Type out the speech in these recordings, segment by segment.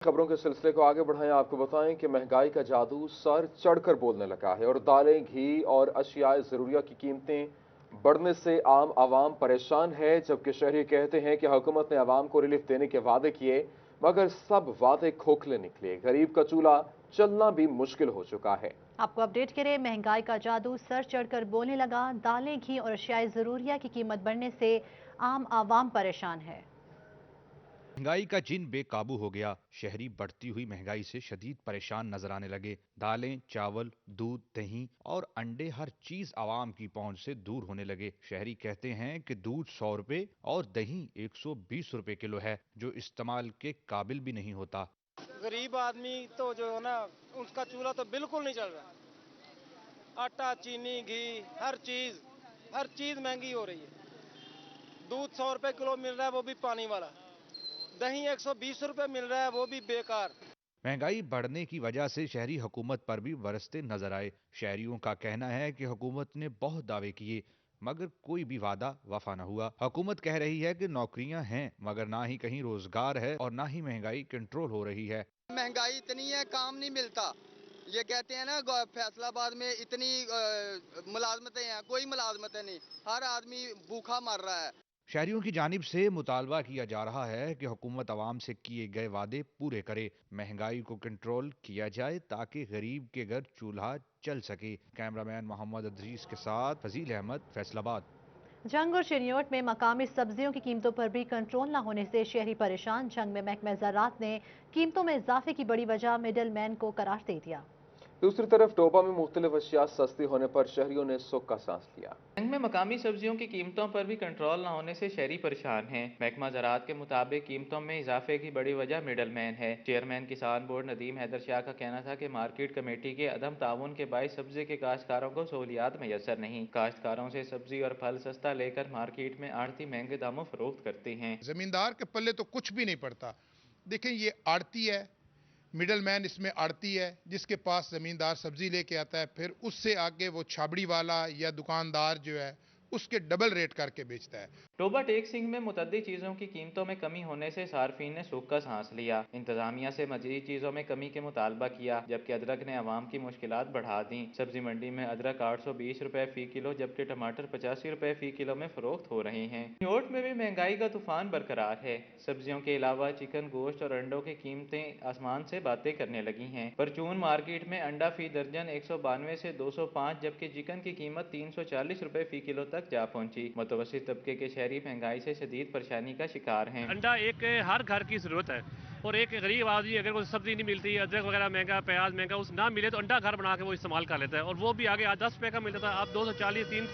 खबरों के सिलसिले को आगे बढ़ाएं। आपको बताएं कि महंगाई का जादू सर चढ़कर बोलने लगा है और दालें, घी और अशियाए ज़रूरिया की कीमतें बढ़ने से आम आवाम परेशान है। जबकि शहरी कहते हैं कि हुकूमत ने आवाम को रिलीफ देने के वादे किए, मगर सब वादे खोखले निकले। गरीब का चूल्हा चलना भी मुश्किल हो चुका है। आपको अपडेट करें, महंगाई का जादू सर चढ़कर बोलने लगा। दालें, घी और अशियाए ज़रूरिया की कीमत बढ़ने से आम आवाम परेशान है। महंगाई का जिन बेकाबू हो गया। शहरी बढ़ती हुई महंगाई से शदीद परेशान नजर आने लगे। दालें, चावल, दूध, दही और अंडे हर चीज आवाम की पहुंच से दूर होने लगे। शहरी कहते हैं कि दूध 100 रुपए और दही 120 रुपए किलो है, जो इस्तेमाल के काबिल भी नहीं होता। गरीब आदमी तो जो है ना, उसका चूल्हा तो बिल्कुल नहीं चल रहा। आटा, चीनी, घी, हर चीज महंगी हो रही है। दूध 100 रुपए किलो मिल रहा है, वो भी पानी वाला। दही 120 रुपए मिल रहा है, वो भी बेकार। महंगाई बढ़ने की वजह से शहरी हुकूमत पर भी बरसते नजर आए। शहरियों का कहना है कि हुकूमत ने बहुत दावे किए, मगर कोई भी वादा वफा न हुआ। हुकूमत कह रही है कि नौकरियां हैं, मगर ना ही कहीं रोजगार है और ना ही महंगाई कंट्रोल हो रही है। महंगाई इतनी है, काम नहीं मिलता। ये कहते हैं ना, फैसलाबाद में इतनी मुलाजमतें हैं, कोई मुलाजमतें नहीं। हर आदमी भूखा मर रहा है। शहरियों की जानिब से मुतालबा किया जा रहा है कि हुकूमत आवाम से किए गए वादे पूरे करे, महंगाई को कंट्रोल किया जाए ताकि गरीब के घर चूल्हा चल सके। कैमरामैन मोहम्मद अदरीस के साथ फजील अहमद, फैसलाबाद। जंग और चिनियोट में मकामी सब्जियों की कीमतों पर भी कंट्रोल न होने से शहरी परेशान। जंग में महकमा ज़राअत ने कीमतों में इजाफे की बड़ी वजह मिडल मैन को करार दे दिया। दूसरी तरफ टोबा में मुख्तलिफ अशिया सस्ती होने पर शहरियों ने सुख का सांस लिया। जंग में मकामी सब्जियों की कीमतों पर भी कंट्रोल न होने से शहरी परेशान हैं। महकमा ज़राअत के मुताबिक कीमतों में इजाफे की बड़ी वजह मिडल मैन है। चेयरमैन किसान बोर्ड नदीम हैदर शाह का कहना था कि मार्केट कमेटी के अदम ताउन के बायस सब्जी के काश्तकारों को सहूलियात मैसर नहीं। काश्तकारों से सब्जी और फल सस्ता लेकर मार्केट में आड़ती महंगे दामों फरोख्त करते हैं। जमींदार के पल्ले तो कुछ भी नहीं पड़ता। देखें, ये आड़ती है, मिडल मैन इसमें आड़ती है, जिसके पास जमींदार सब्जी लेके आता है, फिर उससे आगे वो छाबड़ी वाला या दुकानदार जो है उसके डबल रेट करके बेचता है। टोबा टेक सिंह में मुतद्दी चीज़ों की कीमतों में कमी होने से सार्फिन ने सुख का सांस लिया। इंतजामिया से मजीद चीज़ों में कमी के मुतालबा किया, जबकि अदरक ने आवाम की मुश्किलात बढ़ा दी। सब्जी मंडी में अदरक 820 रुपए फी किलो, जबकि टमाटर 85 रुपए फी किलो में फरोख्त हो रहे हैं। न्यूयॉर्क में भी महंगाई का तूफान बरकरार है। सब्जियों के अलावा चिकन, गोश्त और अंडों की कीमतें आसमान से बातें करने लगी हैं। परचून मार्केट में अंडा फी दर्जन 192 से 205, जबकि चिकन की कीमत 340 रुपए फी किलो तक जा पहुंची। मुतवस्सित तबके के शहरी महंगाई से शदीद परेशानी का शिकार हैं। अंडा एक हर घर की ज़रूरत है, और एक गरीब आदमी अगर कोई सब्जी नहीं मिलती, अदरक वगैरह महंगा, प्याज महंगा, उस ना मिले तो अंडा घर बना के वो इस्तेमाल कर लेता है, और वो भी आगे आज 10 रुपये का मिलता था, अब 240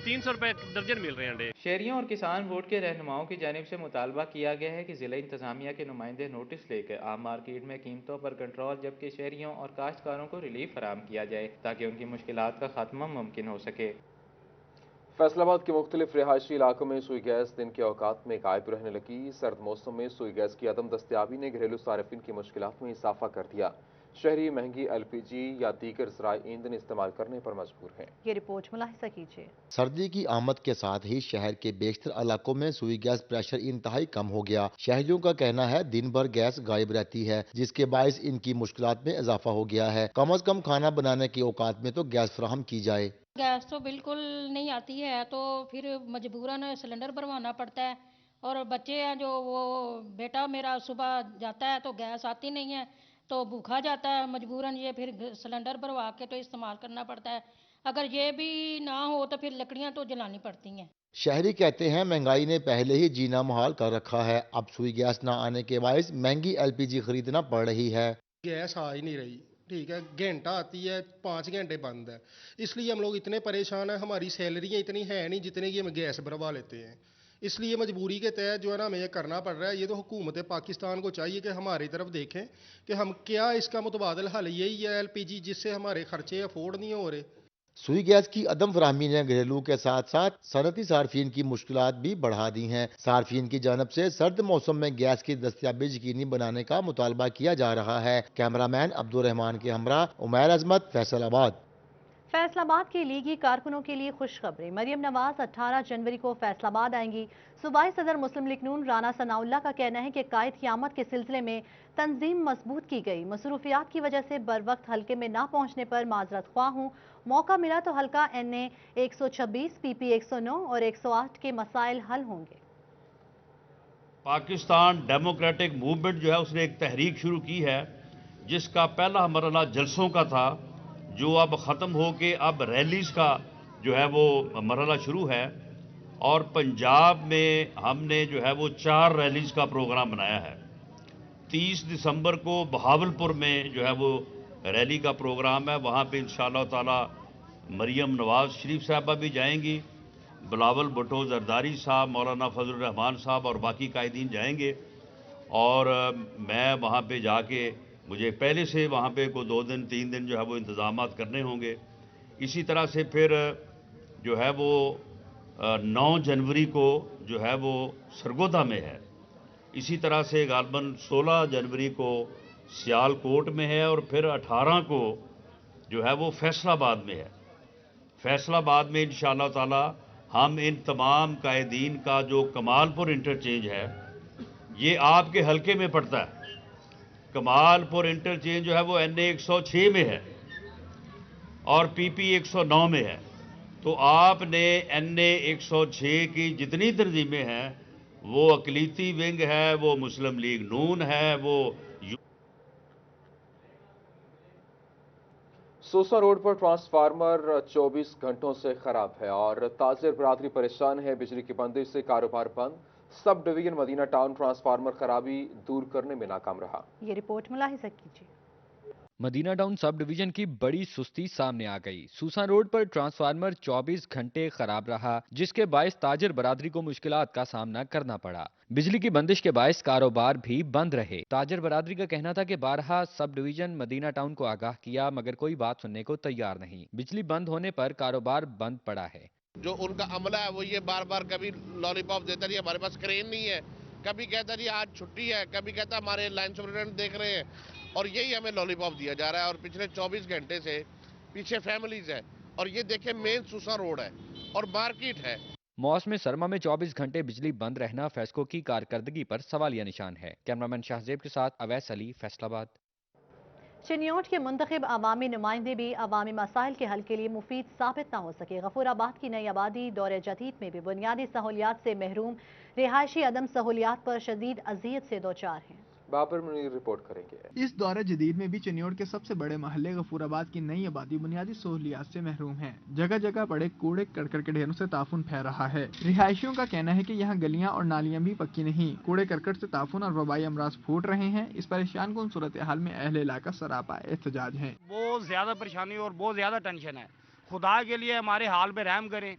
300 रुपये दर्जन मिल रहे हैं अंडे। शहरियों और किसान बोर्ड के रहनुमाओं की जानिब से मुतालबा किया गया है कि ज़िला इंतजामिया के नुमाइंदे नोटिस लेकर आम मार्केट में कीमतों पर कंट्रोल, जबकि शहरियों और काश्तकारों को रिलीफ फराम किया जाए ताकि उनकी मुश्किलात का खात्मा मुमकिन हो सके। फैसलाबाद के मुख्तलिफ रिहायशी इलाकों में सुई गैस दिन के औकात में गायब रहने लगी। सर्द मौसम में सुई गैस की अदम दस्तियाबी ने घरेलू सार्फिन की मुश्किलात में इजाफा कर दिया। शहरी महंगी LPG या दीगर ज़राए ईंधन इस्तेमाल करने पर मजबूर हैं। ये रिपोर्ट मुलाहिजा कीजिए। सर्दी की आमद के साथ ही शहर के बेशतर इलाकों में सुई गैस प्रेशर इंतहाई कम हो गया। शहरियों का कहना है दिन भर गैस गायब रहती है, जिसके बायस इनकी मुश्किलात में इजाफा हो गया है। कम अज कम खाना बनाने के औकात में तो गैस फराहम की जाए। गैस तो बिल्कुल नहीं आती है, तो फिर मजबूरन सिलेंडर भरवाना पड़ता है। और बच्चे हैं जो, वो बेटा मेरा सुबह जाता है तो गैस आती नहीं है, तो भूखा जाता है, मजबूरन ये फिर सिलेंडर भरवा के तो इस्तेमाल करना पड़ता है। अगर ये भी ना हो तो फिर लकड़ियां तो जलानी पड़ती हैं। शहरी कहते हैं महंगाई ने पहले ही जीना मुहाल कर रखा है, अब सुई गैस न आने के बायस महंगी LPG खरीदना पड़ रही है। गैस आ ही नहीं रही, ठीक है, घंटा आती है, 5 घंटे बंद है। इसलिए हम लोग इतने परेशान हैं, हमारी सैलरियाँ इतनी है नहीं जितने की हम गैस भरवा लेते हैं। इसलिए मजबूरी के तहत जो है ना, हमें ये करना पड़ रहा है। ये तो हुकूमत पाकिस्तान को चाहिए कि हमारी तरफ देखें कि हम क्या इसका मुतबादल हल यही है LPG, जिससे हमारे खर्चे अफोर्ड नहीं हो रहे। सुई गैस की अदम फराहमी ने घरेलू के साथ साथ सनती सार्फिन की मुश्किलात भी बढ़ा दी हैं। सार्फिन की जानब से सर्द मौसम में गैस की दस्तियाबी यकीनी बनाने का मुतालबा किया जा रहा है। कैमरामैन अब्दुल रहमान के हमरा उमैर अजमत, फैसलाबाद। फैसल आबाद के लीगी कारकुनों के लिए खुशखबरी। मरियम नवाज 18 जनवरी को फैसल आबाद आएंगी। सूबाई सदर मुस्लिम लीग नून राना सनाउल्लाह का कहना है कि कायद क़यामत के सिलसिले में तंजीम मजबूत की गई। मसरूफियात की वजह से बर वक्त हल्के में ना पहुंचने पर माजरत ख्वाह हूँ। मौका मिला तो हल्का NA 126, PP 109 और 108 के मसाइल हल होंगे। पाकिस्तान डेमोक्रेटिक मूवमेंट जो है उसने एक तहरीक शुरू की है, जिसका पहला मरहला जलसों का था, जो अब ख़त्म हो के अब रैलीज का जो है वो मरहला शुरू है। और पंजाब में हमने जो है वो 4 रैलीज का प्रोग्राम बनाया है। 30 दिसंबर को बहावलपुर में जो है वो रैली का प्रोग्राम है। वहाँ पे इंशाअल्लाह ताला मरियम नवाज शरीफ साहबा भी जाएंगी, बिलावल भुट्टो जरदारी साहब, मौलाना फजल रहमान साहब और बाकी कायदीन जाएंगे। और मैं वहाँ पे जाके मुझे पहले से वहाँ पे को 2 दिन 3 दिन जो है वो इंतज़ामात करने होंगे। इसी तरह से फिर जो है वो 9 जनवरी को जो है वो सरगोदा में है। इसी तरह से गालबन 16 जनवरी को सियालकोट में है और फिर 18 को जो है वो फैसलाबाद में है। फैसलाबाद में इंशाअल्लाह ताला हम इन तमाम कायदीन का जो कमालपुर इंटरचेंज है, ये आपके हलके में पड़ता है। कमालपुर इंटरचेंज जो है वो NA 106 में है और PP 109 में है। तो आपने NA 106 की जितनी तंजीमें हैं, वो अकलीती विंग है, वो मुस्लिम लीग नून है, वो सूसा रोड पर ट्रांसफार्मर 24 घंटों से खराब है और ताजिर बरादरी परेशान है। बिजली की बंदिश से कारोबार बंद। Sub division Medina town transformer खराबी दूर करने में नाकाम रहा। ये रिपोर्ट मुलाहिजा कीजिए। मदीना टाउन सब डिवीजन की बड़ी सुस्ती सामने आ गई। सूसा रोड पर ट्रांसफार्मर 24 घंटे खराब रहा, जिसके बायस ताजिर बरादरी को मुश्किलात का सामना करना पड़ा। बिजली की बंदिश के बायस कारोबार भी बंद रहे। ताजिर बरादरी का कहना था कि बारहा सब डिवीजन मदीना टाउन को आगाह किया, मगर कोई बात सुनने को तैयार नहीं। बिजली बंद होने पर कारोबार बंद पड़ा है। जो उनका अमला है वो ये बार बार कभी लॉलीपॉप देता रही, हमारे पास क्रेन नहीं है, कभी कहता रही आज छुट्टी है, कभी कहता हमारे लाइन सुपरिटेंडेंट देख रहे हैं, और यही हमें लॉलीपॉप दिया जा रहा है। और पिछले 24 घंटे से पीछे फैमिलीज है, और ये देखें मेन सूसा रोड है और मार्केट है। मौसम सरमा में 24 घंटे बिजली बंद रहना फैस्को की कारकर्दगी पर सवालिया निशान है। कैमरामैन शाहजेब के साथ अवैस अली, फैसलाबाद। चिन्योट के मुंतखब अवामी नुमाइंदे भी अवामी मसाइल के हल के लिए मुफीद साबित न हो सके। गफूराबाद की नई आबादी दौरे जदीद में भी बुनियादी सहूलियात से महरूम, रिहायशी अदम सहूलियात पर शदीद अजियत से दो चार हैं। बाबर मुनीर रिपोर्ट करेंगे। इस दौरे जदीद में भी चिन्योट के सबसे बड़े महल्ले गफूराबाद की नई आबादी बुनियादी सहूलियात से महरूम है। जगह जगह पड़े कूड़े करकट के ढेरों से ताफुन फैल रहा है। रिहायशियों का कहना है कि यहाँ गलियाँ और नालियाँ भी पक्की नहीं, कूड़े करकट से ताफुन और वबाई अमराज फूट रहे हैं। इस परेशान कुन सूरत हाल में अहले इलाका सरापा एहतजाज है। बहुत ज्यादा परेशानी और बहुत ज्यादा टेंशन है। खुदा के लिए हमारे हाल पे रहम करें।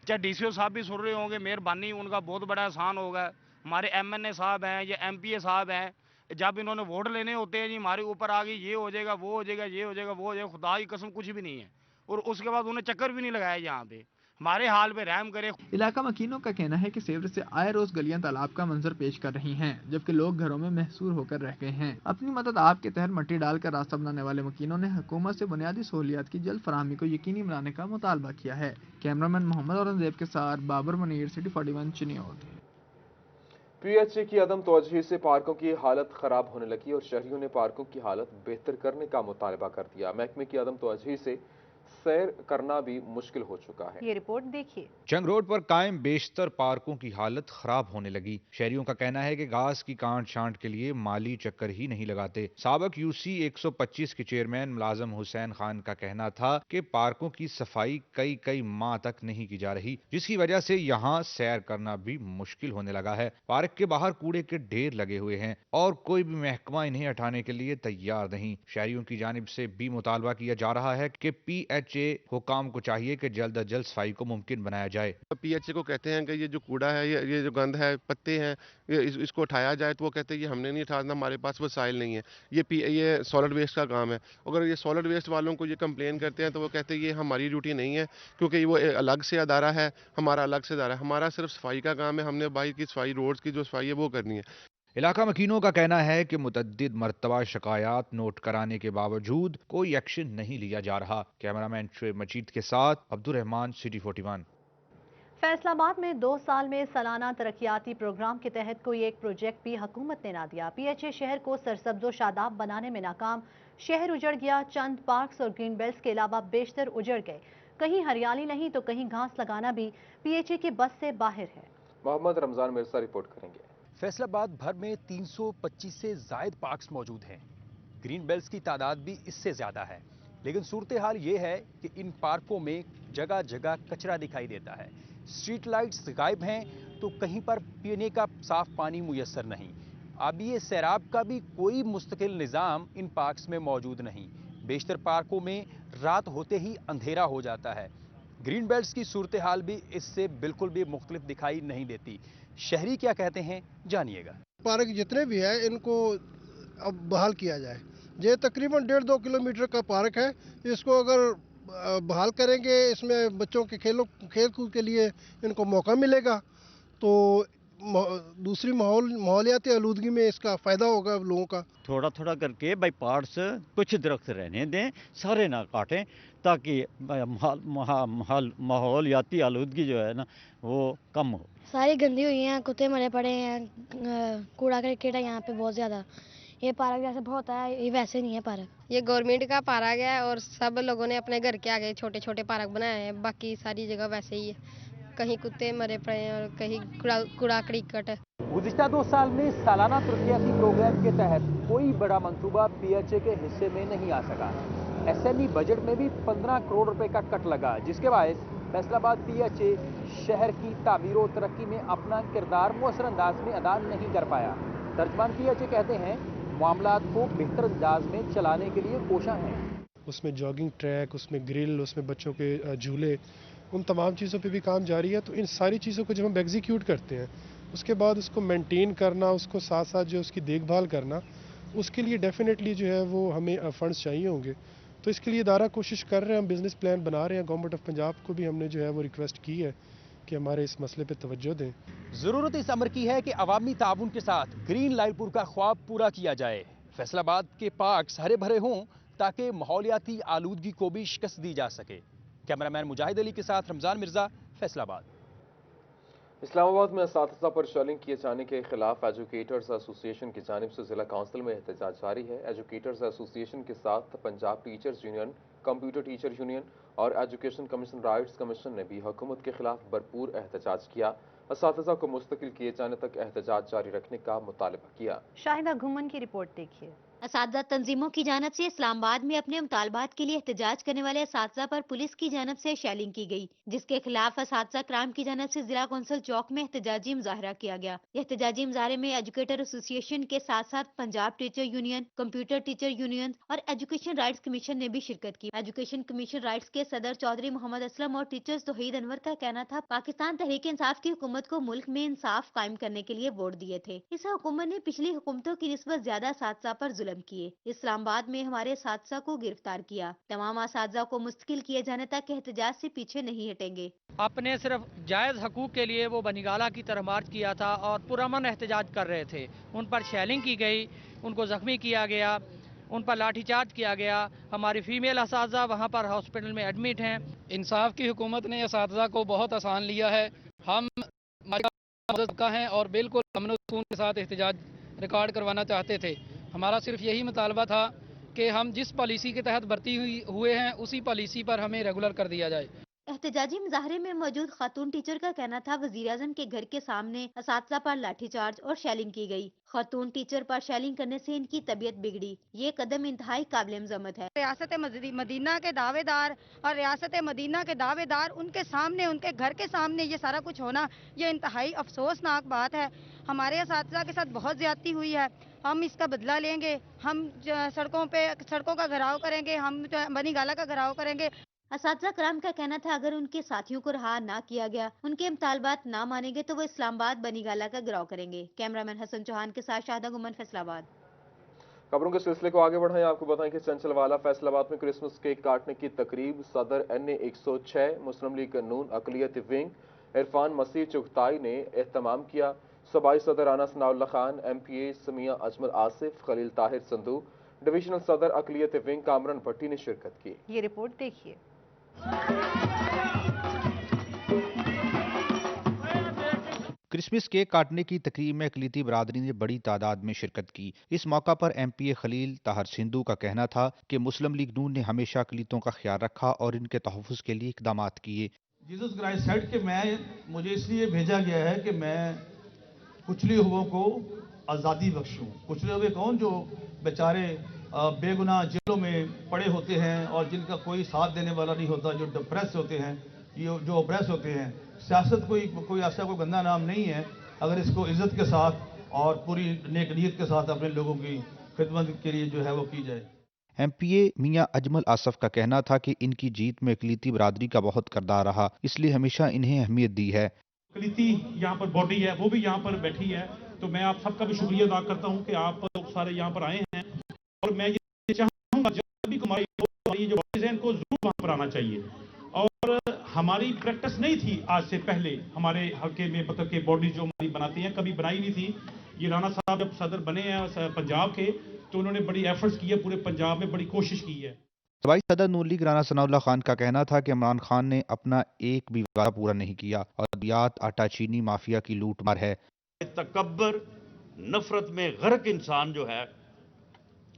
चाहे DCO साहब भी सुन रहे होंगे, मेहरबानी, उनका बहुत बड़ा एहसान होगा। हमारे MNA साहब हैं या MPA साहब हैं, जब इन्होंने वोट लेने होते हैं जी हमारे ऊपर आ गई, ये हो जाएगा, वो हो जाएगा, ये हो जाएगा, वो हो जाएगा, खुदा की कसम कुछ भी नहीं है। और उसके बाद उन्हें चक्कर भी नहीं लगाया यहाँ पे। हमारे हाल पे रहम करे। इलाका मकीनों का कहना है कि सेवर से आए रोज गलियां तालाब का मंजर पेश कर रही हैं, जबकि लोग घरों में महसूर होकर रह गए हैं। अपनी मदद आप के तहत मट्टी डालकर रास्ता बनाने वाले मकीनों ने हुकूमत से बुनियादी सहूलियात की जल्द फराहमी को यकीनी बनाने का मुतालबा किया है। कैमरामैन मोहम्मद औरंगजेब के साथ बाबर मुनीर, सिटी 41 चिन्योट। PHA की अदम तवज्जोही से पार्कों की हालत खराब होने लगी और शहरियों ने पार्कों की हालत बेहतर करने का मुतालबा कर दिया। महकमे की अदम तवज्जोही से सैर करना भी मुश्किल हो चुका है। ये रिपोर्ट देखिए। चंग रोड पर कायम बेशतर पार्कों की हालत खराब होने लगी। शहरियों का कहना है कि घास की काट छांट के लिए माली चक्कर ही नहीं लगाते। साबक UC 125 के चेयरमैन मुलाजम हुसैन खान का कहना था कि पार्कों की सफाई कई माह तक नहीं की जा रही, जिसकी वजह से यहाँ सैर करना भी मुश्किल होने लगा है। पार्क के बाहर कूड़े के ढेर लगे हुए हैं और कोई भी महकमा इन्हें हटाने के लिए तैयार नहीं। शहरियों की जानिब से भी मुतालबा किया जा रहा है कि PHA हुकाम को चाहिए कि जल्द अज जल्द सफाई को मुमकिन बनाया जाए। PHA को कहते हैं कि ये जो कूड़ा है, ये जो गंद है, पत्ते हैं, इसको उठाया जाए, तो वो कहते हैं ये हमने नहीं उठाना, हमारे पास वसाइल नहीं है। ये सॉलिड वेस्ट का काम है। अगर ये सॉलिड वेस्ट वालों को ये कंप्लेन करते हैं तो वो कहते हैं ये हमारी ड्यूटी नहीं है, क्योंकि वो अलग से अदारा है, हमारा अलग से अदारा है। हमारा सिर्फ सफाई का काम है, हमने बाहर की सफाई, रोड्स की जो सफाई है वो करनी है। इलाका मकीनों का कहना है कि मुतद्दिद मरतबा शिकायत नोट कराने के बावजूद कोई एक्शन नहीं लिया जा रहा। कैमरामैन शुएब मजीद के साथ अब्दुल रहमान, सिटी 41। फैसलाबाद में 2 साल में सालाना तरक्याती प्रोग्राम के तहत कोई एक प्रोजेक्ट भी हुकूमत ने ना दिया। पीएचए शहर को सरसब्जो शादाब बनाने में नाकाम। शहर उजड़ गया। चंद पार्क्स और ग्रीन बेल्ट्स के अलावा बेशतर उजड़ गए। कहीं हरियाली नहीं तो कहीं घास लगाना भी पीएचए की बस से बाहर है। मोहम्मद रमजान मिर्जा रिपोर्ट करेंगे। फैसलाबाद भर में 325 से जायद पार्क्स मौजूद हैं। ग्रीन बेल्ट्स की तादाद भी इससे ज्यादा है, लेकिन सूरत हाल ये है कि इन पार्कों में जगह जगह कचरा दिखाई देता है। स्ट्रीट लाइट्स गायब हैं तो कहीं पर पीने का साफ पानी मुयस्सर नहीं। अब ये सैराब का भी कोई मुस्तकिल निज़ाम इन पार्क्स में मौजूद नहीं। बेशतर पार्कों में रात होते ही अंधेरा हो जाता है। ग्रीन बेल्ट्स की सूरत हाल भी इससे बिल्कुल भी मुख्तलिफ दिखाई नहीं देती। शहरी क्या कहते हैं, जानिएगा। पार्क जितने भी है इनको अब बहाल किया जाए। ये तकरीबन 1.5-2 किलोमीटर का पार्क है। इसको अगर बहाल करेंगे, इसमें बच्चों के खेल कूद के लिए इनको मौका मिलेगा तो दूसरी माहौलियाती आलूदगी में इसका फ़ायदा होगा लोगों का। थोड़ा थोड़ा करके बाई पार्ट्स कुछ दरख्त रहने दें, सारे ना काटें, ताकि माहौलियाती आलूदगी जो है ना वो कम हो। सारी गंदी हुई हैं, कुत्ते मरे पड़े हैं, कूड़ा करकट है यहाँ पे बहुत ज़्यादा। ये पार्क जैसे बहुत है, ये वैसे नहीं है पार्क। ये गवर्नमेंट का पार्क है और सब लोगों ने अपने घर के आगे छोटे छोटे पार्क बनाए हैं। बाकी सारी जगह वैसे ही है, कहीं कुत्ते मरे पड़े हैं और कहीं कूड़ा करकट है। गुज़िश्ता 2 साल में सालाना तरक्याती प्रोग्राम के तहत कोई बड़ा मंसूबा पीएचए के हिस्से में नहीं आ सका। एसएमई बजट में भी 15 करोड़ रुपए का कट लगा, जिसके बायस फैसलाबाद पीएचए शहर की तामीर और तरक्की में अपना किरदार मुअस्सर अंदाज में अदा नहीं कर पाया। तर्जमान पीएचए कहते हैं मामलात को बेहतर अंदाज में चलाने के लिए कोशिश हैं। उसमें जॉगिंग ट्रैक, उसमें ग्रिल, उसमें बच्चों के झूले, उन तमाम चीज़ों पे भी काम जारी है। तो इन सारी चीज़ों को जब हम एग्जीक्यूट करते हैं, उसके बाद उसको मेंटेन करना, उसको साथ साथ जो उसकी देखभाल करना, उसके लिए डेफिनेटली जो है वो हमें फंड्स चाहिए होंगे। तो इसके लिए इदारा कोशिश कर रहे हैं, हम बिज़नेस प्लान बना रहे हैं। गवर्नमेंट ऑफ पंजाब को भी हमने जो है वो रिक्वेस्ट की है कि हमारे इस मसले पे तवज्जो दें। ज़रूरत इस अमर की है कि अवामी ताउन के साथ ग्रीन लाइलपुर का ख्वाब पूरा किया जाए। फैसलाबाद के पार्क्स हरे भरे हों ताकि माहौलियाती आलूदगी को भी शिकस्त दी जा सके। कैमरामैन मुजाहिद अली के साथ रमजान मिर्जा, फैसलाबाद। इस्लामाबाद में असातिज़ा पर शेलिंग किए जाने के खिलाफ एजुकेटर्स एसोसिएशन की जानिब से जिला काउंसिल में एहतजाज जारी है। एजुकेटर्स एसोसिएशन के साथ Punjab teachers union, computer teacher union और एजुकेशन कमीशन राइट्स कमीशन ने भी हुकूमत के खिलाफ भरपूर एहतजाज किया। असातिज़ा को मुस्तकिल किए जाने तक एहतजाज जारी रखने का मुतालबा किया। शाहिदा घुमन की रिपोर्ट देखिए। असातिज़ा तंजीमों की जानब से इस्लामाबाद में अपने मुतालबात के लिए एहतजाज करने वाले असातिज़ा पर पुलिस की जानब से शेलिंग की गई, जिसके खिलाफ असातिज़ा क्राइम की जानब से जिला कौंसिल चौक में एहतजाजी मुजाहरा किया गया। एहतजाजी मुजाहरे में एजुकेटर एसोसिएशन के साथ साथ Punjab teacher union, computer teacher union और एजुकेशन राइट्स कमीशन ने भी शिरकत की। एजुकेशन कमीशन राइट्स के सदर चौधरी मोहम्मद असलम और टीचर्स तौहीद अनवर का कहना था, पाकिस्तान तहरीक इंसाफ की हुकूमत को मुल्क में इंसाफ कायम करने के लिए वोट दिए थे। इस हुकूमत ने पिछली हुकूमतों की निस्बत ज्यादा असातिज़ा पर जुल्म किए। इस्लामाबाद में हमारे असातिज़ा को गिरफ्तार किया। तमाम असातिज़ा को मुस्तकिल किए जाने तक एहतजाज से पीछे नहीं हटेंगे। अपने सिर्फ जायज हकूक के लिए वो बनीगाला की तरफ मार्च किया था और पुरअमन एहतजाज कर रहे थे। उन पर शेलिंग की गई, उनको जख्मी किया गया, उन पर लाठीचार्ज किया गया। हमारी फीमेल असातिज़ा वहाँ पर हॉस्पिटल में एडमिट हैं। इंसाफ की हुकूमत ने असातिज़ा को बहुत आसान लिया है। हम मदद का हैं और बिल्कुल अमन सुकून के साथ एहतजाज रिकॉर्ड करवाना चाहते थे। हमारा सिर्फ यही मुतालबा था कि हम जिस पॉलिसी के तहत भर्ती हुए हैं उसी पॉलिसी पर हमें रेगुलर कर दिया जाए। एहतजाजी मुजाहरे में मौजूद खातून टीचर का कहना था, वज़ीर-ए-आज़म के घर के सामने असातिज़ा पर लाठीचार्ज और शेलिंग की गई। खातून टीचर पर शेलिंग करने से इनकी तबीयत बिगड़ी। ये कदम इंतहाई काबिल-ए-मज़म्मत है। रियासत मदीना के दावेदार और रियासत मदीना के दावेदार उनके सामने, उनके घर के सामने ये सारा कुछ होना, ये इंतहाई अफसोसनाक बात है। हमारे असातिज़ा के साथ बहुत ज्यादती हुई है। हम इसका बदला लेंगे। हम सड़कों का घेराव करेंगे, हम बनीगाला का घेराव करेंगे। असातिज़ा कराम का कहना था, अगर उनके साथियों को रहा ना किया गया, उनके मुतालबात ना मानेंगे तो वो इस्लामाबाद बनीगाला का घेराव करेंगे। कैमरामैन हसन चौहान के साथ शाहिदा गुमन, फैसलाबाद। खबरों के सिलसिले को आगे बढ़ाएं। आपको बताएं कि चंचलवाला फैसलाबाद में क्रिसमस केक काटने की तकरीब सदर NA 106 मुस्लिम लीग नून अकलियत विंग इरफान मसीह चुगताई ने एहतमाम किया। सूबाई सदर राना सनाउल्लाह खान, MPA समिया अजमल आसिफ, खलील ताहिर संधू, डिविजनल सदर अकलियत विंग कामरान भट्टी ने शिरकत की। ये रिपोर्ट देखिए। क्रिसमस केक काटने की तकरीब में अकलीती बरादरी ने बड़ी तादाद में शिरकत की। इस मौका पर MPA खलील ताहिर सिंधु का कहना था कि मुस्लिम लीग नून ने हमेशा अकलीतों का ख्याल रखा और इनके तहफ़्फ़ुज़ के लिए इक़दाम किए। जीसस क्राइस्ट सेड कि मुझे इसलिए भेजा गया है कि मैं कुचले हुओं को आज़ादी बख्शूं। कुचले हुए कौन? जो बेचारे बेगुनाह जेलों में पड़े होते हैं और जिनका कोई साथ देने वाला नहीं होता, जो डिप्रेस होते हैं, जो ऑप्रेस होते हैं। सियासत कोई ऐसा कोई गंदा नाम नहीं है अगर इसको इज्जत के साथ और पूरी नेक नीयत के साथ अपने लोगों की खिदमत के लिए जो है वो की जाए। MPA मियां अजमल आसफ का कहना था कि इनकी जीत में अकलीती बरादरी का बहुत किरदार रहा, इसलिए हमेशा इन्हें अहमियत दी है। अकलीती यहाँ पर बॉडी है, वो भी यहाँ पर बैठी है, तो मैं आप सबका भी शुक्रिया अदा करता हूँ कि आप लोग सारे यहाँ पर आए हैं। और मैं ये चाहूँगा जब भी हमारी जो बॉडीज हैं इनको जरूर वहाँ पर आना चाहिए। और हमारी प्रैक्टिस नहीं थी आज से पहले हमारे हल्के में, मतलब कि बॉडी जो हमारी बनाती हैं कभी बनाई नहीं थी। ये राणा साहब जब सदर बने हैं पंजाब के, तो उन्होंने बड़ी एफर्ट्स की है, पूरे पंजाब में बड़ी कोशिश की है। सूबाई सदर नून लीग राना सनाउल्लाह खान का कहना था कि इमरान खान ने अपना एक भी वादा पूरा नहीं किया और अद्वियात आटा चीनी माफिया की लूट मार है। तकब्बर, नफरत में गर्क इंसान जो है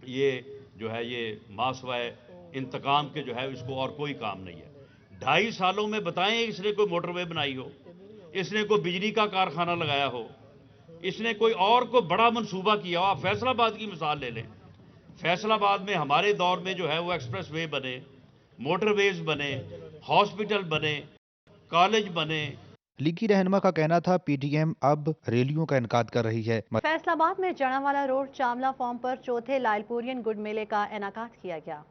ये मासवाए इंतकाम के जो है इसको और कोई काम नहीं है। 2.5 सालों में बताएं इसने कोई मोटरवे बनाई हो, इसने कोई बिजली का कारखाना लगाया हो, इसने कोई और को बड़ा मंसूबा किया हो। आप फैसलाबाद की मिसाल ले लें। फैसलाबाद में हमारे दौर में जो है वो एक्सप्रेस वे बने, मोटरवेज बने, हॉस्पिटल बने, कॉलेज बने। लीगी रहनुमा का कहना था PTM अब रैलियों का इनकाद कर रही है। फैसलाबाद में जड़ावाला रोड चावला फार्म पर चौथे लालपुरियन गुड़ मेले का इनाकाद किया गया।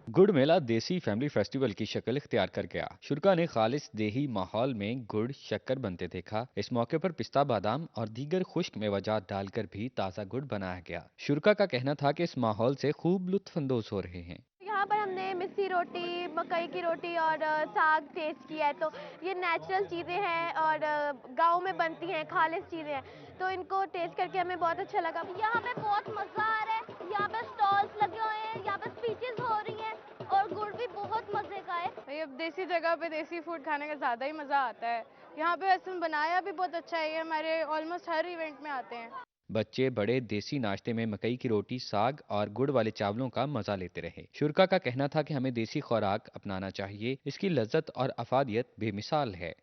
गुड़ मेला देसी फैमिली फेस्टिवल की शक्ल इख्तियार कर गया। शुरा ने खालिस देही माहौल में गुड़ शक्कर बनते देखा। इस मौके पर पिस्ता, बादाम और दीगर खुश्क मेवाजात डालकर भी ताज़ा गुड़ बनाया गया। शुरा का कहना था कि इस माहौल से खूब लुत्फानंदोज हो रहे हैं। यहाँ पर हमने मिस्सी रोटी, मकई की रोटी और साग टेस्ट किया है, तो ये नेचुरल चीज़ें हैं और गांव में बनती हैं, खालिस चीज़ें हैं, तो इनको टेस्ट करके हमें बहुत अच्छा लगा। यहाँ पे बहुत मज़ा आ रहा है, यहाँ पे स्टॉल्स लगे हुए हैं, यहाँ पे स्पीचेस हो रही हैं और गुड़ भी बहुत मज़े का है। ये देसी जगह पे देसी फूड खाने का ज़्यादा ही मज़ा आता है। यहाँ पे वैसे बनाया भी बहुत अच्छा है, ये हमारे ऑलमोस्ट हर इवेंट में आते हैं। बच्चे बड़े देसी नाश्ते में मकई की रोटी, साग और गुड़ वाले चावलों का मजा लेते रहे। शुरा का कहना था कि हमें देसी खुराक अपनाना चाहिए, इसकी लज्जत और अफादियत बेमिसाल है।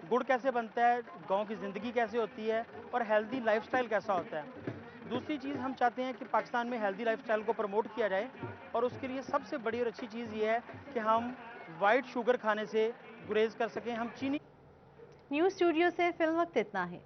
गुड़ कैसे बनता है, गांव की ज़िंदगी कैसे होती है और हेल्दी लाइफस्टाइल कैसा होता है। दूसरी चीज़ हम चाहते हैं कि पाकिस्तान में हेल्दी लाइफस्टाइल को प्रमोट किया जाए और उसके लिए सबसे बड़ी और अच्छी चीज़ ये है कि हम वाइट शुगर खाने से गुरेज कर सकें। हम चीनी। न्यूज़ स्टूडियो से फिल्म वक्त इतना है।